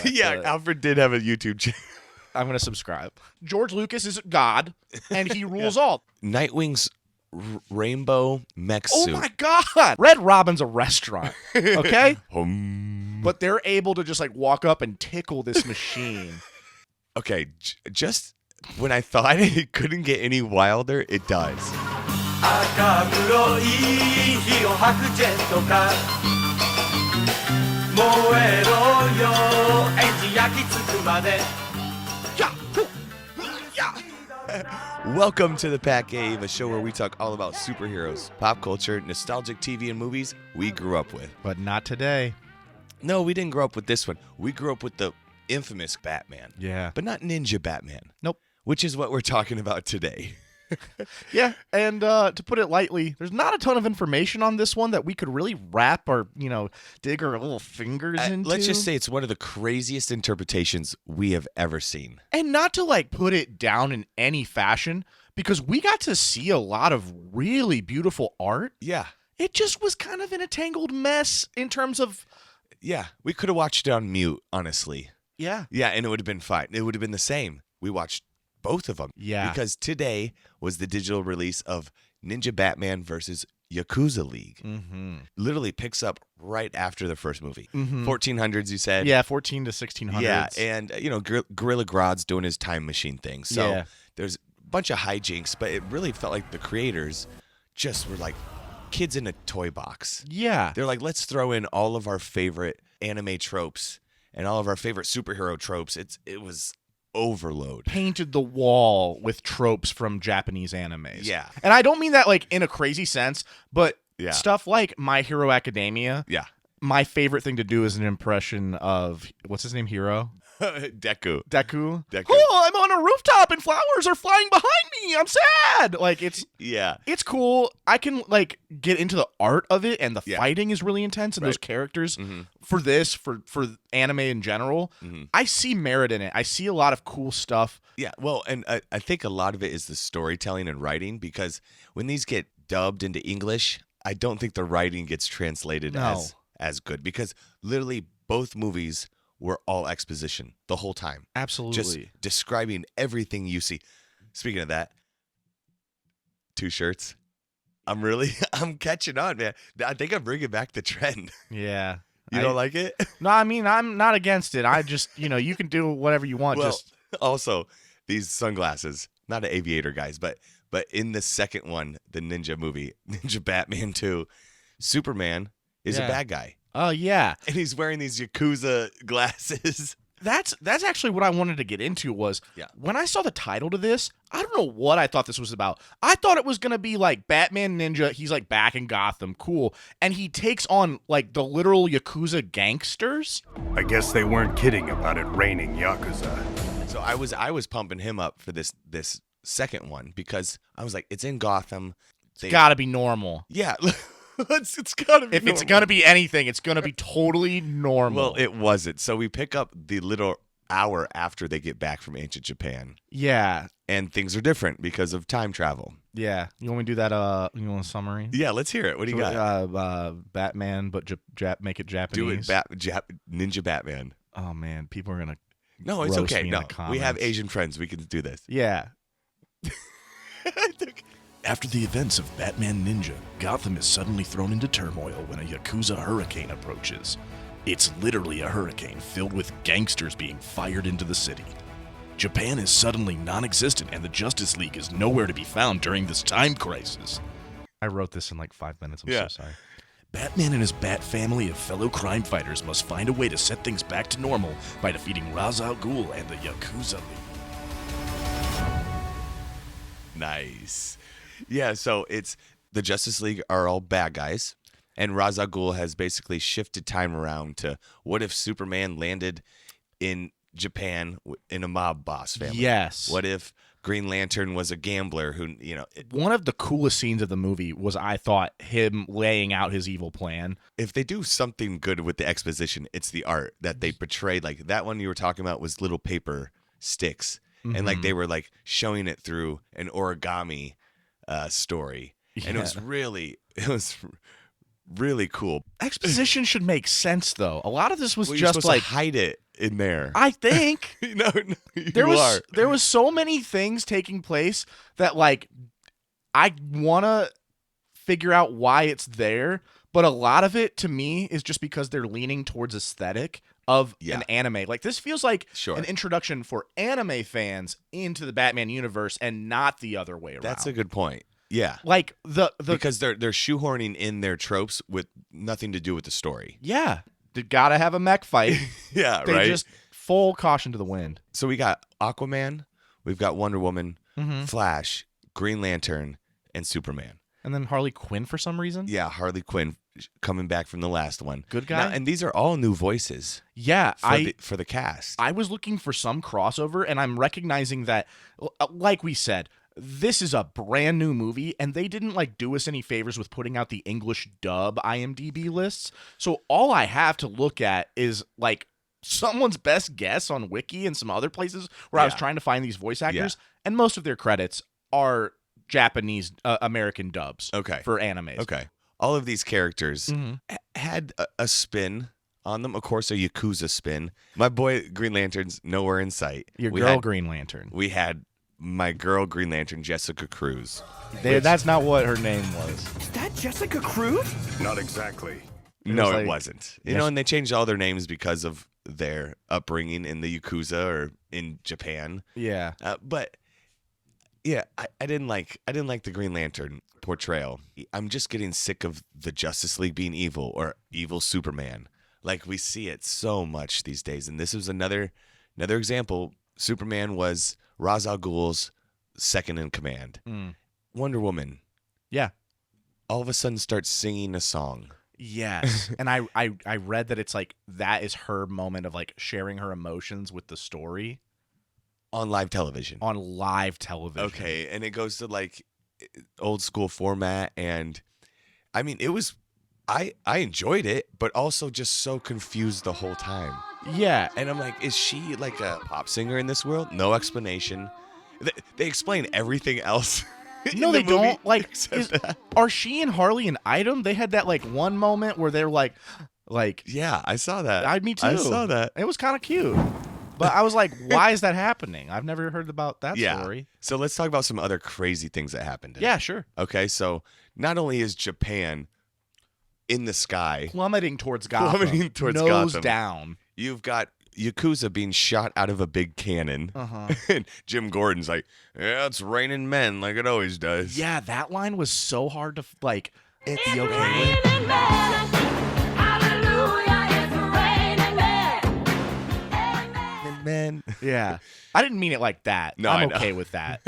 Yeah, Alfred did have a YouTube channel. I'm going to subscribe. George Lucas is God, and he rules all. Nightwing's rainbow mech Oh suit. my God. Red Robin's a restaurant, okay? Hum. But they're able to just like walk up and tickle this machine. Okay, just when I thought it couldn't get any wilder, it does. 赤黒い火を吐くジェットか燃えろよエンジン焼き付くまで Welcome to the PatCave, a show where we talk all about superheroes, pop culture, nostalgic TV and movies we grew up with. But not today. No, we didn't grow up with this one. We grew up with the infamous Batman. Yeah. But not Ninja Batman. Nope. Which is what we're talking about today. Yeah, and to put it lightly, there's not a ton of information on this one that we could really wrap or, dig our little fingers into. Let's just say it's one of the craziest interpretations we have ever seen. And not to like put it down in any fashion, because we got to see a lot of really beautiful art. Yeah. It just was kind of in a tangled mess in terms of... Yeah, we could have watched it on mute, honestly. Yeah. Yeah, and it would have been fine. It would have been the same. We watched both of them. Yeah. Because today was the digital release of Ninja Batman versus Yakuza League. Mm-hmm. Literally picks up right after the first movie. Mm-hmm. 1400s, you said? Yeah, 14 to 1600s. Yeah, and, Gorilla Grodd's doing his time machine thing. So Yeah. there's a bunch of hijinks, but it really felt like the creators just were like kids in a toy box. Yeah. They're like, let's throw in all of our favorite anime tropes and all of our favorite superhero tropes. It was overload. Painted the wall with tropes from Japanese animes. Yeah. And I don't mean that like in a crazy sense, but Yeah. stuff like My Hero Academia. Yeah. My favorite thing to do is an impression of, what's his name, Hero? Deku. Deku. Deku. Oh, I'm on a rooftop and flowers are flying behind me. I'm sad. Like it's Yeah. cool. I can like get into the art of it, and the Yeah. fighting is really intense, and those Right. characters Mm-hmm. for this for anime in general. Mm-hmm. I see merit in it. I see a lot of cool stuff. Yeah. Well, and I think a lot of it is the storytelling and writing, because when these get dubbed into English, I don't think the writing gets translated No. as good, because literally both movies were all exposition the whole time. Absolutely. Just describing everything you see. Speaking of that, 2 shirts. I'm catching on, man. I think I'm bringing back the trend. Yeah. You don't like it? No, I mean, I'm not against it. I just, you can do whatever you want. Well, Just also, these sunglasses, not an aviator, guys, but in the second one, the Ninja movie, Ninja Batman 2, Superman is Yeah. a bad guy. oh yeah. And he's wearing these Yakuza glasses. That's actually what I wanted to get into was Yeah. when I saw the title to this, I don't know what I thought this was about. I thought it was going to be like Batman Ninja, he's like back in Gotham, cool, and he takes on like the literal Yakuza gangsters. I guess they weren't kidding about it raining Yakuza. So I was pumping him up for this second one, because I was like, it's in Gotham. It's got to be normal. Yeah. it's got to be If it's normal. going to be anything, it's going to be totally normal. Well, it wasn't. So we pick up the little hour after they get back from ancient Japan, yeah. and things are different because of time travel. Yeah. You want me to do that you want a summary? Yeah, let's hear it. What do you got? Batman but make it Japanese. Do it, Ninja Batman. Oh man, people are going to No, it's roast okay. me in No, the we have comments. Asian friends. We can do this. Yeah. After the events of Batman Ninja, Gotham is suddenly thrown into turmoil when a Yakuza hurricane approaches. It's literally a hurricane filled with gangsters being fired into the city. Japan is suddenly non-existent, and the Justice League is nowhere to be found during this time crisis. I wrote this in like 5 minutes. I'm Yeah. so sorry. Batman and his Bat family of fellow crime fighters must find a way to set things back to normal by defeating Ra's al Ghul and the Yakuza League. Nice. Yeah, so it's the Justice League are all bad guys, and Ra's al Ghul has basically shifted time around to what if Superman landed in Japan in a mob boss family? Yes. What if Green Lantern was a gambler who, One of the coolest scenes of the movie was, I thought, him laying out his evil plan. if they do something good with the exposition, it's the art that they portrayed. Like that one you were talking about was little paper sticks, and like they were like showing it through an origami story, and it was really cool. Exposition should make sense, though. A lot of this was Well, you're just supposed like, to hide it in there. I think no, you there was so many things taking place that like I want to figure out why it's there, but a lot of it to me is just because they're leaning towards aesthetic of an anime. Like this feels like an introduction for anime fans into the Batman universe and not the other way around. That's a good point. Yeah. Like the because they're shoehorning in their tropes with nothing to do with the story. Yeah. They gotta have a mech fight. Yeah, they right. Just full caution to the wind. So we got Aquaman, we've got Wonder Woman, Flash, Green Lantern, and Superman. And then Harley Quinn for some reason? Yeah, Harley Quinn coming back from the last one. Good guy. Now, and these are all new voices. Yeah, for the cast. I was looking for some crossover, and I'm recognizing that, like we said, this is a brand new movie, and they didn't like do us any favors with putting out the English dub IMDb lists. So all I have to look at is like someone's best guess on Wiki and some other places where I was trying to find these voice actors, and most of their credits are Japanese American dubs for animes. Okay. All of these characters had a spin on them. Of course, a Yakuza spin. My boy Green Lantern's nowhere in sight. Your girl Green Lantern. We had my girl Green Lantern, Jessica Cruz. That's not what her name was. Is that Jessica Cruz? Not exactly. No, it wasn't. You know, and they changed all their names because of their upbringing in the Yakuza or in Japan. Yeah. But yeah, I didn't like the Green Lantern portrayal. I'm just getting sick of the Justice League being evil or evil Superman. Like we see it so much these days, and this was another example. Superman was Ra's al Ghul's second in command. Wonder Woman, all of a sudden starts singing a song. Yes, and I read that it's like that is her moment of like sharing her emotions with the story on live television. Okay, and it goes to like old school format, and I mean it was I enjoyed it, but also just so confused the whole time. Yeah, and I'm like, is she like a pop singer in this world? No explanation. They explain everything else. No, they don't. Like, are she and Harley an item? They had that like one moment where they're like, yeah, I saw that. Me too. I saw that. It was kind of cute. But I was like, why is that happening? I've never heard about that story. So let's talk about some other crazy things that happened. Yeah, sure. Okay, so not only is Japan in the sky plummeting towards Gotham, nose down. You've got Yakuza being shot out of a big cannon. And Jim Gordon's like, yeah, it's raining men like it always does. Yeah, that line was so hard to like be okay with. Men. Yeah. I didn't mean it like that. No, I'm okay with that.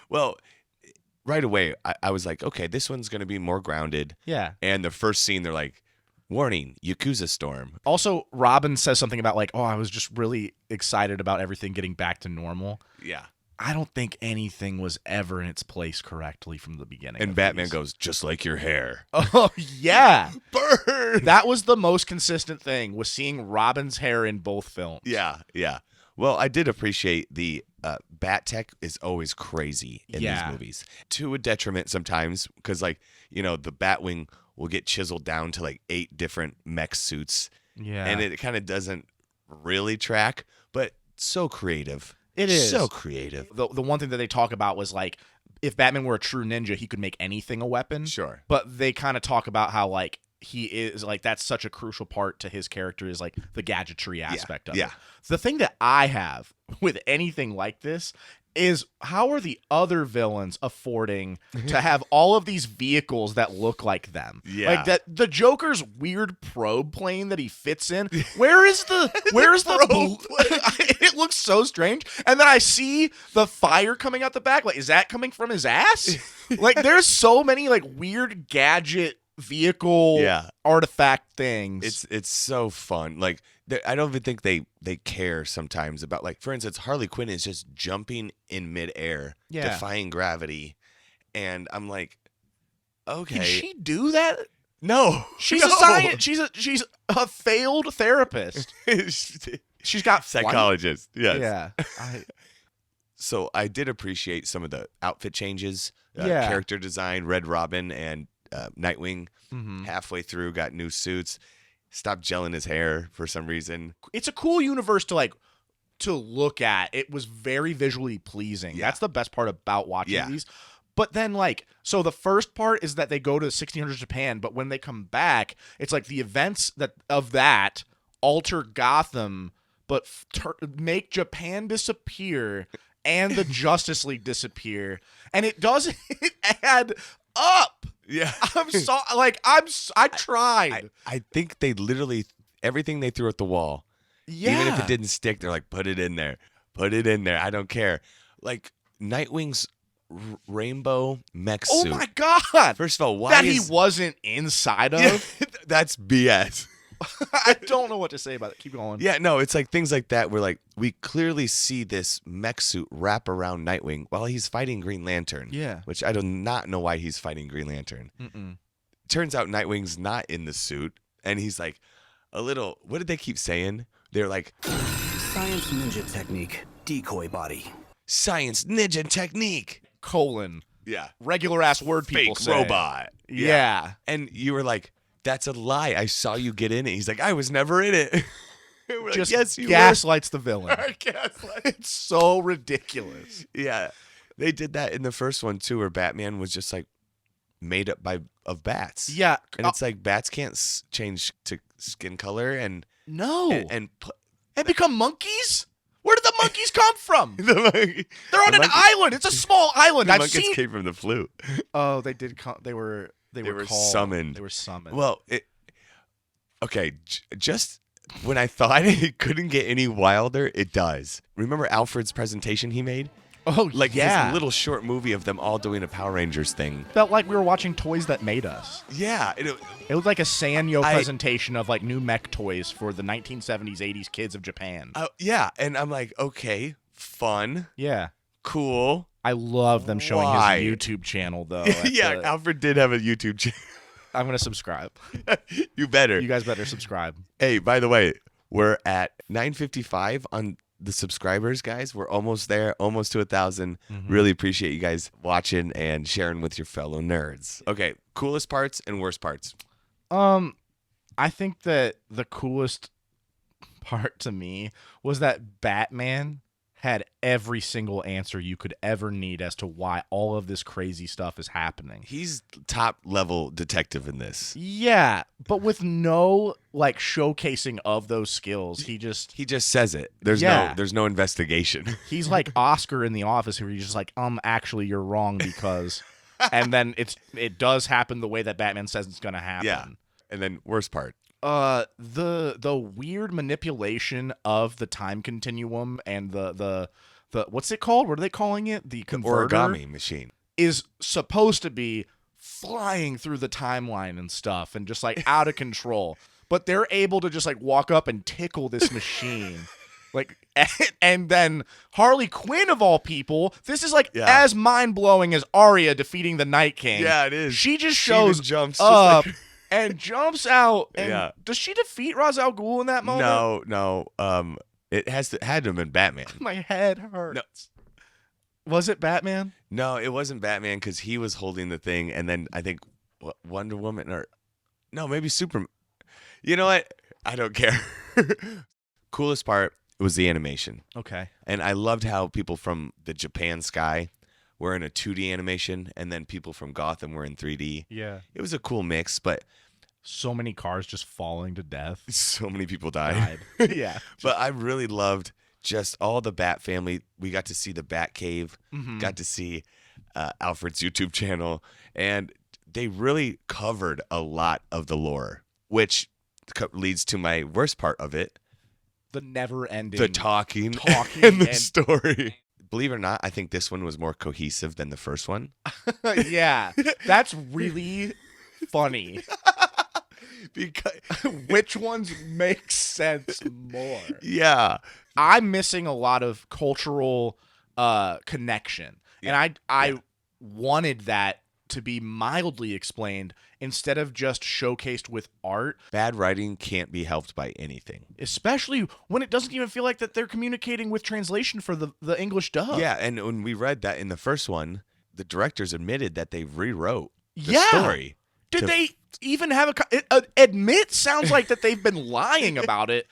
Well, right away, I was like, okay, this one's going to be more grounded. Yeah. And the first scene, they're like, warning, Yakuza storm. Also, Robin says something about like, oh, I was just really excited about everything getting back to normal. Yeah. I don't think anything was ever in its place correctly from the beginning. And Batman goes, just like your hair. Oh, yeah. Burn! That was the most consistent thing, was seeing Robin's hair in both films. Yeah, yeah. Well, I did appreciate the bat tech is always crazy in these movies. To a detriment sometimes, because like, you know, the Batwing will get chiseled down to like 8 different mech suits. Yeah. And it kind of doesn't really track, but so creative. It is. So creative. The one thing that they talk about was like, if Batman were a true ninja, he could make anything a weapon. Sure. But they kind of talk about how like he is like, that's such a crucial part to his character is like the gadgetry aspect of it. The thing that I have with anything like this is how are the other villains affording to have all of these vehicles that look like them? Yeah. Like that the Joker's weird probe plane that he fits in. Where is the it looks so strange. And then I see the fire coming out the back. Like, is that coming from his ass? Like there's so many like weird gadget vehicle artifact things. It's so fun. Like I don't even think they care sometimes about, like, for instance, Harley Quinn is just jumping in midair, defying gravity, and I'm like, okay, can she do that? No, she's a science. She's a failed therapist. She's got psychologist. Yes. Yeah. So I did appreciate some of the outfit changes, character design. Red Robin and Nightwing halfway through got new suits. stopped gelling his hair for some reason. It's a cool universe to look at. It was very visually pleasing. Yeah. That's the best part about watching Yeah. these. But then so the first part is that they go to 1600s Japan, but when they come back, it's like the events that alter Gotham, but make Japan disappear and the Justice League disappear, and it doesn't add up. Yeah. I'm so I tried. I think they literally, everything they threw at the wall, Yeah. even if it didn't stick, they're like, put it in there. Put it in there. I don't care. Like Nightwing's rainbow mech Oh suit. my God. First of all, why that is... he wasn't inside of? Yeah, that's BS. I don't know what to say about it. Keep going. Yeah, no, it's like things like that where like we clearly see this mech suit wrap around Nightwing while he's fighting Green Lantern. Yeah. Which I do not know why he's fighting Green Lantern. Turns out Nightwing's not in the suit, and he's like a little, what did they keep saying? They're like, Science ninja technique, decoy body. science ninja technique. : regular ass word people Fake say. robot. Yeah. And you were like, that's a lie. I saw you get in it. He's like, I was never in it. We're Just like, yes, you gaslights the villain. were. Gaslight. It's so ridiculous. Yeah. They did that in the first one too, where Batman was just like made up of bats. Yeah. And it's like bats can't change to skin color and No. and become monkeys? Where did the monkeys come from? the monkey, They're on the an monkey- island. It's a small island. The I've monkeys seen. came from the flute. Oh, they did. They were were called. summoned. They were summoned. Well, okay, just when I thought it couldn't get any wilder, it does. Remember Alfred's presentation he made? oh, Like yeah. his little short movie of them all doing a Power Rangers thing. Felt like we were watching Toys That Made Us. Yeah. It was like a Sanyo I- presentation of like new mech toys for the 1970s, 80s kids of Japan. Yeah. And I'm like, okay, fun, Yeah. cool. I love them showing Why? his YouTube channel, though. Yeah, Alfred did have a YouTube channel. I'm going to subscribe. You better. You guys better subscribe. Hey, by the way, we're at 955 on the subscribers, guys. We're almost there, almost to 1,000. Really appreciate you guys watching and sharing with your fellow nerds. Okay, coolest parts and worst parts. I think that the coolest part to me was that Batman had every single answer you could ever need as to why all of this crazy stuff is happening. He's top level detective in this. Yeah, but with no like showcasing of those skills. He just says it. There's Yeah. no investigation. he's like Oscar in The Office, where he's just like, actually you're wrong because, and then it does happen the way that Batman says it's gonna happen. Yeah. And then worst part. The weird manipulation of the time continuum and the what's it called? What are they calling it? The converter Origami machine. is supposed to be flying through the timeline and stuff and just like out of control. But they're able to just like walk up and tickle this machine. Like, and then Harley Quinn of all people, this is like Yeah. as mind-blowing as Arya defeating the Night King. Yeah, it is. She just She even shows jumps just up like- and jumps out. And Yeah. does she defeat Ra's al Ghul in that moment? No. It had to have been Batman. My head hurts. Was it Batman? No, it wasn't Batman because he was holding the thing, and then I think Wonder Woman or no, maybe Superman. You know what? I don't care. Coolest part was the animation, Okay. and I loved how people from the Japan sky were in a 2D animation, and then people from Gotham were in 3D. Yeah. It was a cool mix, but So many cars just falling to death. so many people died. Yeah. But I really loved just all the Bat family. We got to see the PatCave, Mhm. got to see Alfred's YouTube channel, and they really covered a lot of the lore, which leads to my worst part of it, The never-ending. the talking and the story. Believe it or not, I think this one was more cohesive than the first one. Yeah. That's really funny. Because Which ones make sense more? yeah, I'm missing a lot of cultural connection. And I wanted that to be mildly explained instead of just showcased with art, bad writing can't be helped by anything. especially when it doesn't even feel like that they're communicating with translation for the English dub. Yeah, and when we read that in the first one, the directors admitted that they rewrote the Yeah. story. Did they even have admit? Sounds like that they've been lying about it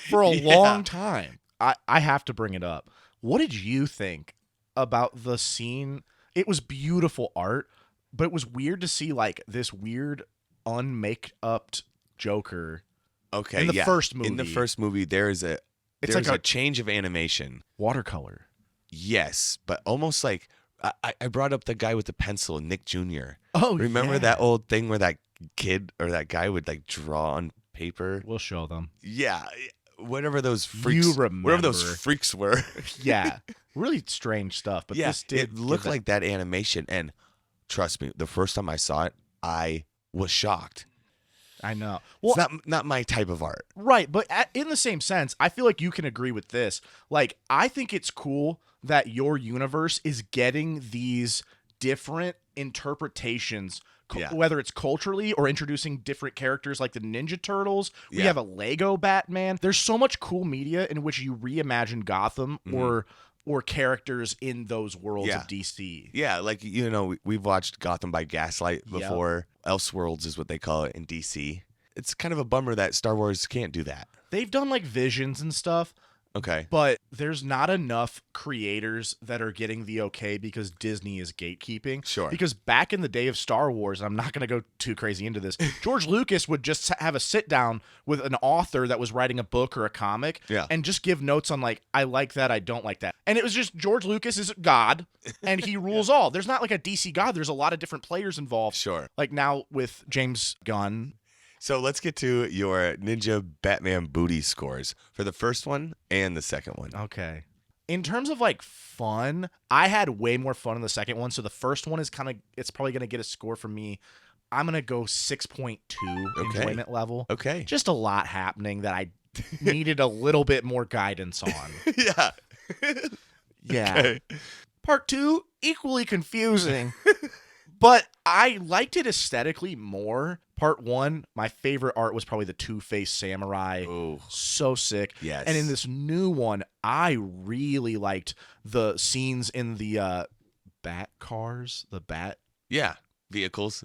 for a long time. I have to bring it up. What did you think about the scene? It was beautiful art, but it was weird to see like this weird unmake-upped Joker. Okay, in the first movie. In the first movie, there's a change of animation. Watercolor. Yes, but almost like I brought up the guy with the pencil, Nick Jr. Oh, remember that old thing where that kid or that guy would like draw on paper? We'll show them. Yeah, whatever those freaks. Whatever those freaks were. Yeah, really strange stuff. But yeah, this did it looked like that animation, and trust me, the first time I saw it, I was shocked. I know. Well, it's not my type of art. Right, but in the same sense, I feel like you can agree with this. Like, I think it's cool that your universe is getting these different interpretations, whether it's culturally or introducing different characters like the Ninja Turtles. We have a Lego Batman. There's so much cool media in which you reimagine Gotham or characters in those worlds of DC. Yeah, like, we've watched Gotham by Gaslight before. Elseworlds is what they call it in DC. It's kind of a bummer that Star Wars can't do that. They've done like Visions and stuff. Okay. But there's not enough creators that are getting the okay because Disney is gatekeeping. Sure. Because back in the day of Star Wars, I'm not going to go too crazy into this, George Lucas would just have a sit down with an author that was writing a book or a comic and just give notes on like, I like that, I don't like that. And it was just George Lucas is God and he rules all. There's not like a DC God. There's a lot of different players involved. Sure. Like now with James Gunn. So let's get to your Ninja Batman booty scores for the first one and the second one. Okay. In terms of like fun, I had way more fun in the second one. So the first one is it's probably going to get a score from me. I'm going to go 6.2 enjoyment level. Okay. Just a lot happening that I needed a little bit more guidance on. Yeah. Yeah. Okay. Part 2, equally confusing. But I liked it aesthetically more. Part 1, my favorite art was probably the Two-Face Samurai. Ooh. So sick. Yes. And in this new one, I really liked the scenes in the bat cars, Yeah, vehicles.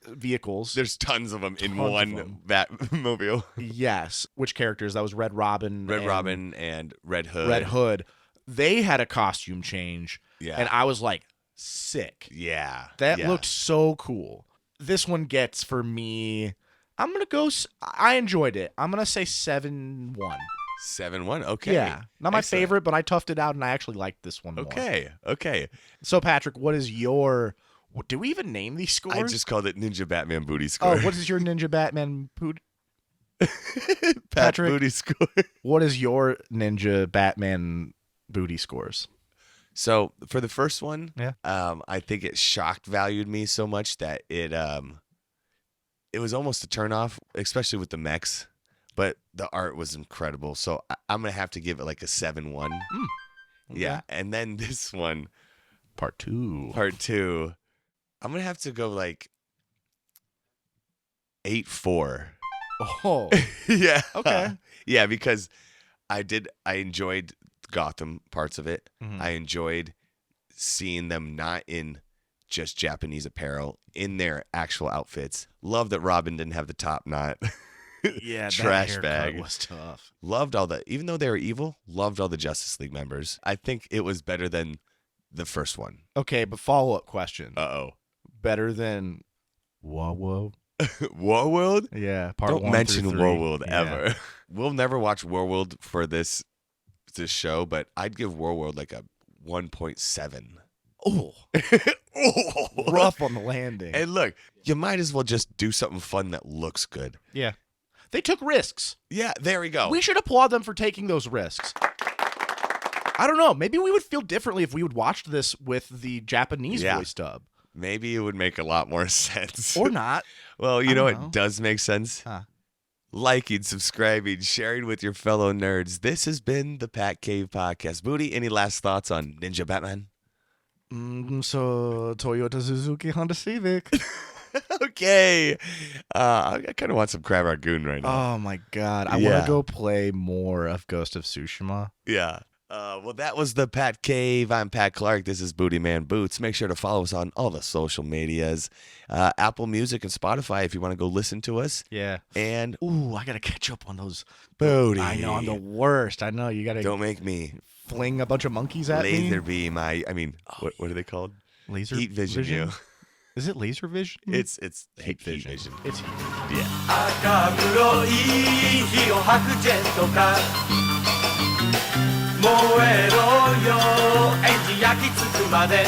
Vehicles. There's tons of them in one Batmobile. Yes. Which characters? That was Red Robin. Robin and Red Hood. Red Hood. They had a costume change. Yeah. And I was like, sick. Yeah. That looked so cool. This one gets for me, I'm going to go, I enjoyed it. I'm going to say 7-1. 7-1. Okay. Yeah. Not my favorite, but I toughed it out and I actually liked this one more. Okay. So, Patrick, what is your, do we even name these scores? I just called it Ninja Batman booty score. Oh, what is your Ninja Batman Patrick booty score? What is your Ninja Batman booty scores? So for the first one, Yeah. I think it shocked valued me so much that it was almost a turnoff, especially with the mechs. But the art was incredible, so I'm gonna have to give it like a 7-1. Okay. Yeah, and then this one, Part 2, I'm gonna have to go like 8-4. Oh, Yeah. okay. Yeah, because I enjoyed Gotham parts of it. Mhm. I enjoyed seeing them not in just Japanese apparel, in their actual outfits. Love that Robin didn't have the top knot. Yeah, Trash that bag. haircut was tough. Loved even though they were evil, loved all the Justice League members. I think it was better than the first one. Okay, but follow-up question. Uh-oh. Better than Warworld? Warworld? Yeah, part Don't 1 mention through 3. Warworld Yeah. ever. We'll never watch Warworld for this show, but I'd give Warworld like a 1.7. Oh, Oh, rough on the landing. And look, you might as well just do something fun that looks good. Yeah. They took risks. Yeah, there we go. We should applaud them for taking those risks. I don't know. Maybe we would feel differently if we would watch this with the Japanese voice dub. Maybe it would make a lot more sense. Or not. Well, you I know don't what know. does make sense? Huh. Liking, subscribing, sharing with your fellow nerds. This has been the PatCave Podcast. Booty, any last thoughts on Ninja Batman? So, Toyota, Suzuki, Honda Civic. Okay. I kind of want some crab rangoon right now. Oh, my God. I want Yeah. to go play more of Ghost of Tsushima. Yeah. Well, that was the Pat Cave. I'm Pat Clark. This is Booty Man Boots. Make sure to follow us on all the social medias, Apple Music and Spotify if you want to go listen to us. Yeah. And Ooh, I gotta catch up on those. Booty. I know I'm the worst. I know you gotta Don't make me fling a bunch of monkeys at me. laser beam. I mean, what are they called? Laser Heat vision. You. Is it laser vision? It's heat vision. It's heat. Yeah. 赤黒い火を吐くジェットカー燃えろよエンジン焼き付くまで